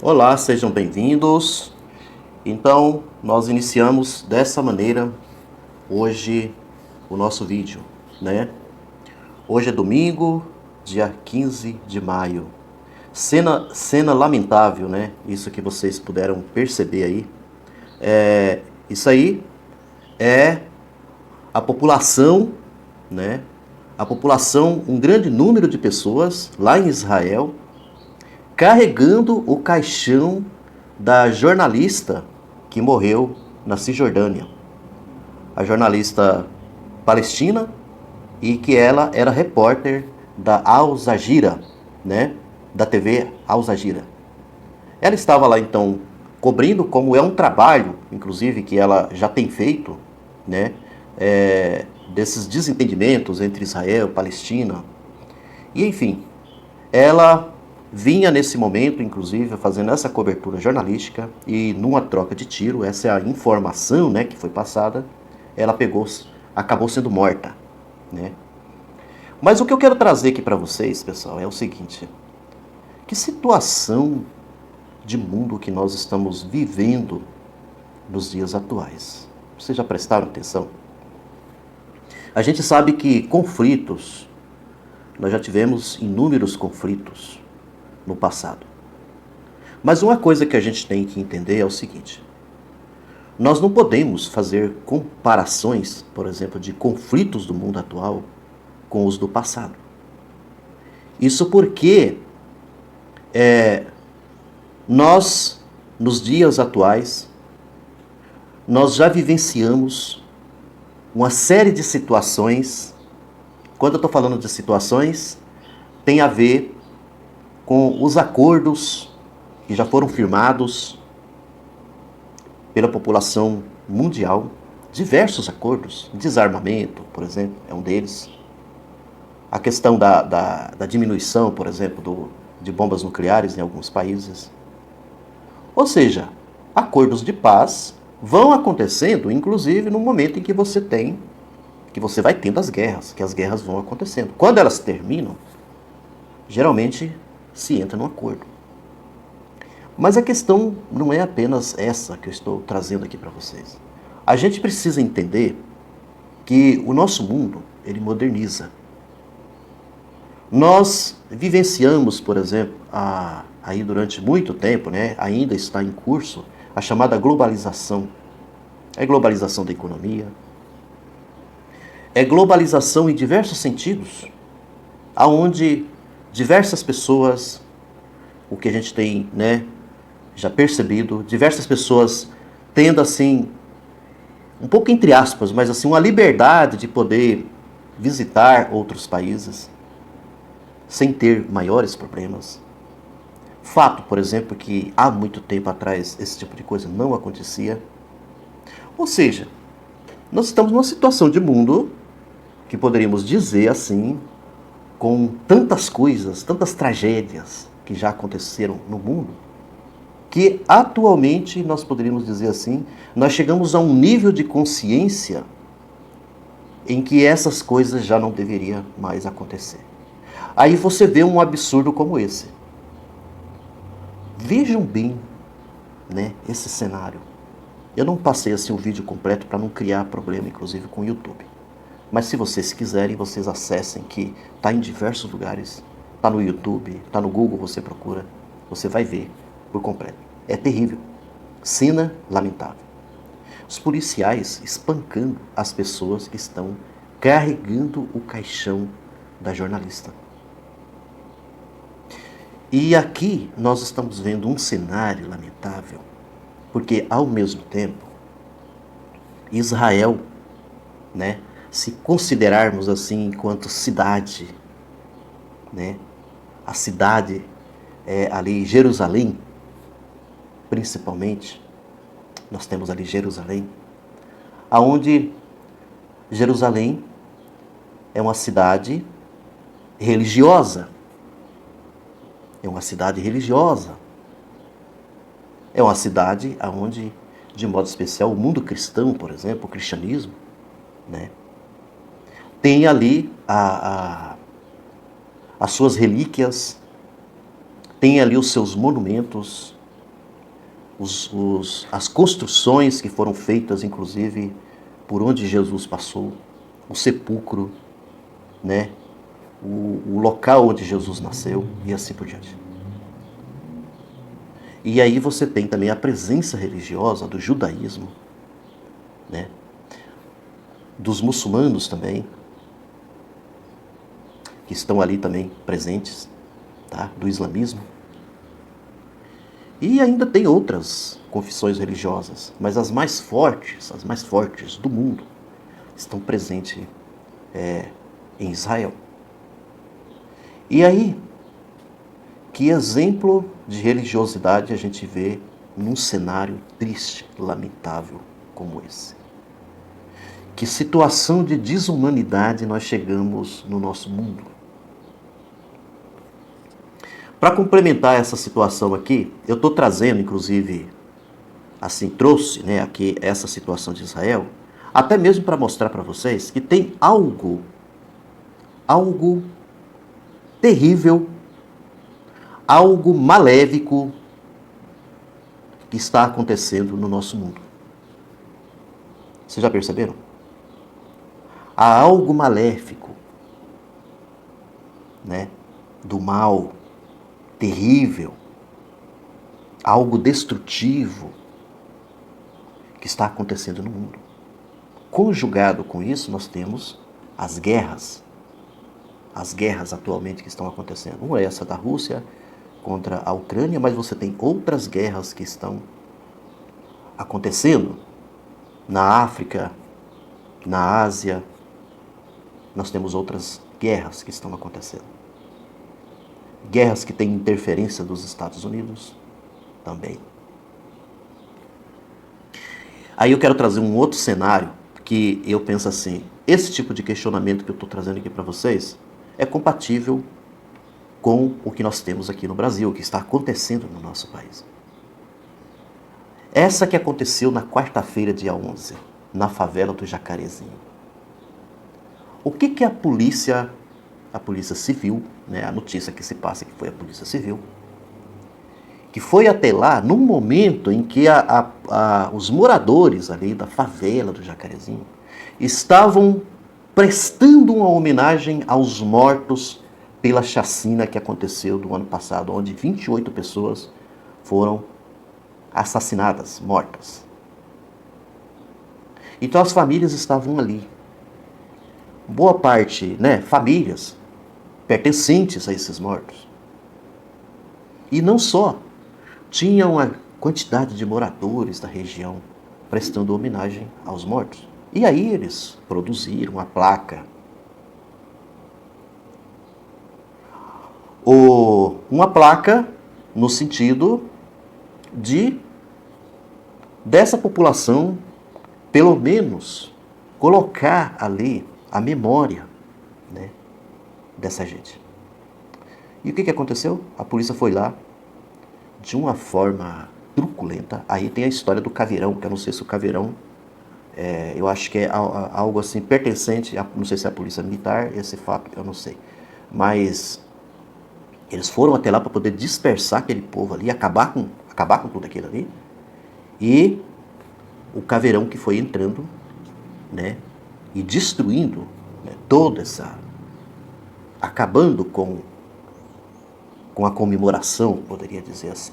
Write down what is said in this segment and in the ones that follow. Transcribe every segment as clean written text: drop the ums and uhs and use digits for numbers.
Olá, sejam bem-vindos. Então, nós iniciamos dessa maneira hoje o nosso vídeo, né? Hoje é domingo, dia 15 de maio. Cena lamentável, né? Isso que vocês puderam perceber aí. Isso aí é a população, né? A população, um grande número de pessoas lá em Israel, carregando o caixão da jornalista que morreu na Cisjordânia. A jornalista palestina e que ela era repórter da Al Jazeera, né? Da TV Al Jazeera. Ela estava lá então cobrindo, como é um trabalho, inclusive, que ela já tem feito, né? Desses desentendimentos entre Israel e Palestina. E enfim, ela vinha nesse momento, inclusive, fazendo essa cobertura jornalística e numa troca de tiro, essa é a informação, né, que foi passada, ela acabou sendo morta, né? Mas o que eu quero trazer aqui para vocês, pessoal, é o seguinte: que situação de mundo que nós estamos vivendo nos dias atuais? Vocês já prestaram atenção? A gente sabe que conflitos, nós já tivemos inúmeros conflitos no passado. Mas uma coisa que a gente tem que entender é o seguinte: nós não podemos fazer comparações, por exemplo, de conflitos do mundo atual com os do passado. Isso porque nós, nos dias atuais, nós já vivenciamos uma série de situações. Quando eu estou falando de situações, tem a ver com os acordos que já foram firmados pela população mundial, diversos acordos, desarmamento, por exemplo, é um deles. A questão da diminuição, por exemplo, de bombas nucleares em alguns países. Ou seja, acordos de paz vão acontecendo, inclusive no momento em que você vai tendo as guerras, que as guerras vão acontecendo. Quando elas terminam, geralmente se entra num acordo. Mas a questão não é apenas essa que eu estou trazendo aqui para vocês. A gente precisa entender que o nosso mundo, ele moderniza. Nós vivenciamos, por exemplo, aí durante muito tempo, né, ainda está em curso, a chamada globalização. É globalização da economia, é globalização em diversos sentidos, aonde diversas pessoas, o que a gente tem, né, já percebido, diversas pessoas tendo assim, um pouco entre aspas, mas assim, uma liberdade de poder visitar outros países sem ter maiores problemas. Fato, por exemplo, que há muito tempo atrás esse tipo de coisa não acontecia. Ou seja, nós estamos numa situação de mundo que poderíamos dizer assim, com tantas coisas, tantas tragédias que já aconteceram no mundo, que atualmente nós poderíamos dizer assim, nós chegamos a um nível de consciência em que essas coisas já não deveriam mais acontecer. Aí você vê um absurdo como esse. Vejam bem, né, esse cenário. Eu não passei assim o vídeo completo para não criar problema, inclusive com o YouTube. Mas se vocês quiserem, vocês acessem, que está em diversos lugares. Está no YouTube, está no Google, você procura. Você vai ver por completo. É terrível. Cena lamentável. Os policiais espancando as pessoas que estão carregando o caixão da jornalista. E aqui nós estamos vendo um cenário lamentável, porque ao mesmo tempo, Israel, né, se considerarmos assim enquanto cidade, né, a cidade ali, Jerusalém, principalmente, nós temos ali Jerusalém, aonde Jerusalém é uma cidade religiosa. É uma cidade religiosa. É uma cidade onde, de modo especial, o mundo cristão, por exemplo, o cristianismo, né, tem ali as suas relíquias, tem ali os seus monumentos, as construções que foram feitas, inclusive, por onde Jesus passou, o sepulcro, né? O local onde Jesus nasceu e assim por diante. E aí você tem também a presença religiosa do judaísmo, né? Dos muçulmanos também, que estão ali também presentes, tá? Do islamismo. E ainda tem outras confissões religiosas, mas as mais fortes do mundo, estão presentes em Israel. E aí, que exemplo de religiosidade a gente vê num cenário triste, lamentável como esse? Que situação de desumanidade nós chegamos no nosso mundo? Para complementar essa situação aqui, eu estou trazendo, inclusive, assim, trouxe, né, aqui essa situação de Israel, até mesmo para mostrar para vocês que tem algo terrível, algo maléfico que está acontecendo no nosso mundo. Vocês já perceberam? Há algo maléfico, né, do mal, terrível, algo destrutivo que está acontecendo no mundo. Conjugado com isso, nós temos as guerras atualmente que estão acontecendo. Uma é essa da Rússia contra a Ucrânia, mas você tem outras guerras que estão acontecendo na África, na Ásia. Nós temos outras guerras que estão acontecendo. Guerras que têm interferência dos Estados Unidos também. Aí eu quero trazer um outro cenário que eu penso assim, esse tipo de questionamento que eu estou trazendo aqui para vocês é compatível com o que nós temos aqui no Brasil, o que está acontecendo no nosso país. Essa que aconteceu na quarta-feira, dia 11, na favela do Jacarezinho. O que a polícia civil, né, a notícia que se passa que foi a polícia civil, que foi até lá num momento em que os moradores ali da favela do Jacarezinho estavam prestando uma homenagem aos mortos pela chacina que aconteceu no ano passado, onde 28 pessoas foram assassinadas, mortas. Então as famílias estavam ali. Boa parte, né, famílias pertencentes a esses mortos. E não só, tinha uma quantidade de moradores da região prestando homenagem aos mortos. E aí eles produziram a placa. Uma placa no sentido de dessa população, pelo menos, colocar ali a memória, né, dessa gente. E o que aconteceu? A polícia foi lá de uma forma truculenta. Aí tem a história do caveirão, que eu não sei se o caveirão, eu acho que é algo assim pertencente, não sei se é a polícia militar, esse fato eu não sei. Mas eles foram até lá para poder dispersar aquele povo ali, acabar com tudo aquilo ali. E o caveirão que foi entrando, né, e destruindo, né, toda essa... acabando com a comemoração, poderia dizer assim.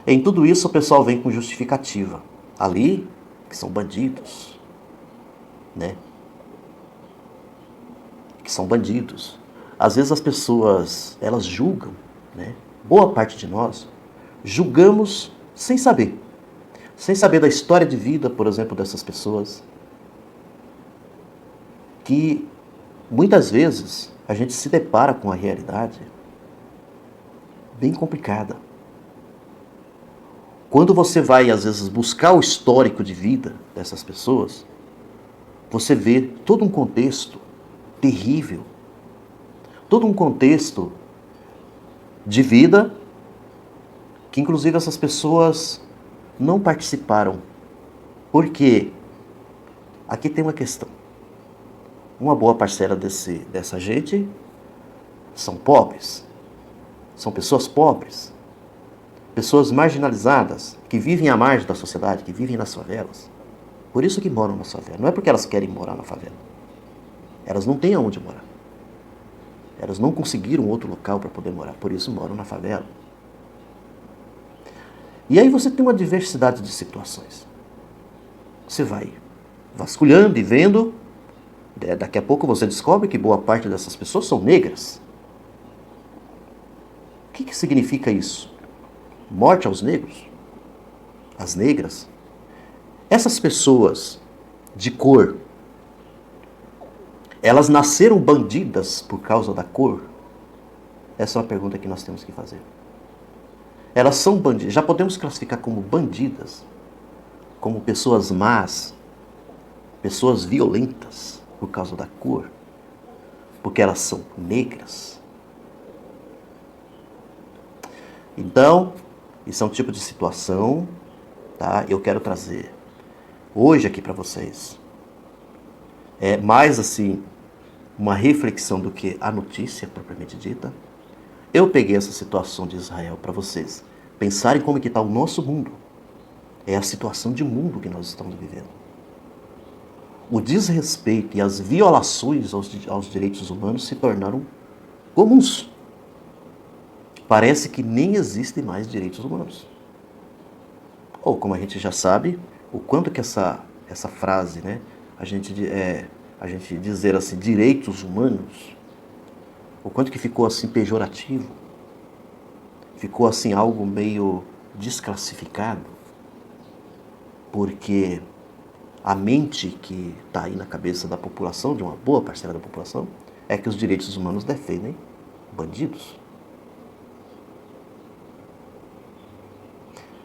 Em tudo isso o pessoal vem com justificativa. Ali, que são bandidos, né? Que são bandidos. Às vezes as pessoas, elas julgam, né? Boa parte de nós julgamos sem saber. Sem saber da história de vida, por exemplo, dessas pessoas. Que muitas vezes a gente se depara com a realidade bem complicada. Quando você vai, às vezes, buscar o histórico de vida dessas pessoas, você vê todo um contexto terrível, todo um contexto de vida que, inclusive, essas pessoas não participaram. Porque aqui tem uma questão. Uma boa parcela dessa gente são pobres, são pessoas pobres. pessoas marginalizadas, que vivem à margem da sociedade, que vivem nas favelas. Por isso que moram nas favelas. Não é porque elas querem morar na favela. Elas não têm aonde morar. Elas não conseguiram outro local para poder morar. Por isso moram na favela. E aí você tem uma diversidade de situações. Você vai vasculhando e vendo. Daqui a pouco você descobre que boa parte dessas pessoas são negras. O que significa isso? Morte aos negros? Às negras? Essas pessoas de cor, elas nasceram bandidas por causa da cor? Essa é uma pergunta que nós temos que fazer. Elas são bandidas, já podemos classificar como bandidas, como pessoas más, pessoas violentas por causa da cor, porque elas são negras. Então, isso é um tipo de situação, tá? Eu quero trazer hoje aqui para vocês. É mais assim, uma reflexão do que a notícia propriamente dita. Eu peguei essa situação de Israel para vocês pensarem como é que está o nosso mundo. É a situação de mundo que nós estamos vivendo. O desrespeito e as violações aos direitos humanos se tornaram comuns. Parece que nem existem mais direitos humanos. Ou, como a gente já sabe, o quanto que essa frase, né, a gente dizer assim, direitos humanos, o quanto que ficou assim pejorativo, ficou assim algo meio desclassificado, porque a mente que está aí na cabeça da população, de uma boa parcela da população, é que os direitos humanos defendem bandidos.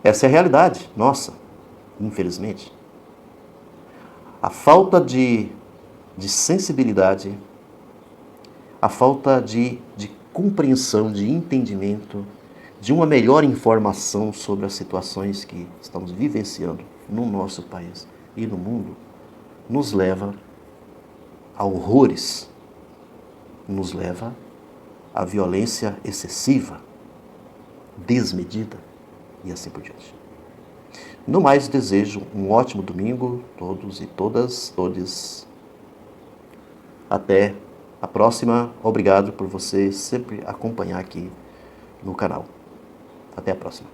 Essa é a realidade nossa, infelizmente. A falta de sensibilidade, a falta de compreensão, de entendimento, de uma melhor informação sobre as situações que estamos vivenciando no nosso país e no mundo, nos leva a horrores, nos leva à violência excessiva, desmedida e assim por diante. No mais, desejo um ótimo domingo, todos e todas, todes. Até a próxima. Obrigado por você sempre acompanhar aqui no canal. Até a próxima.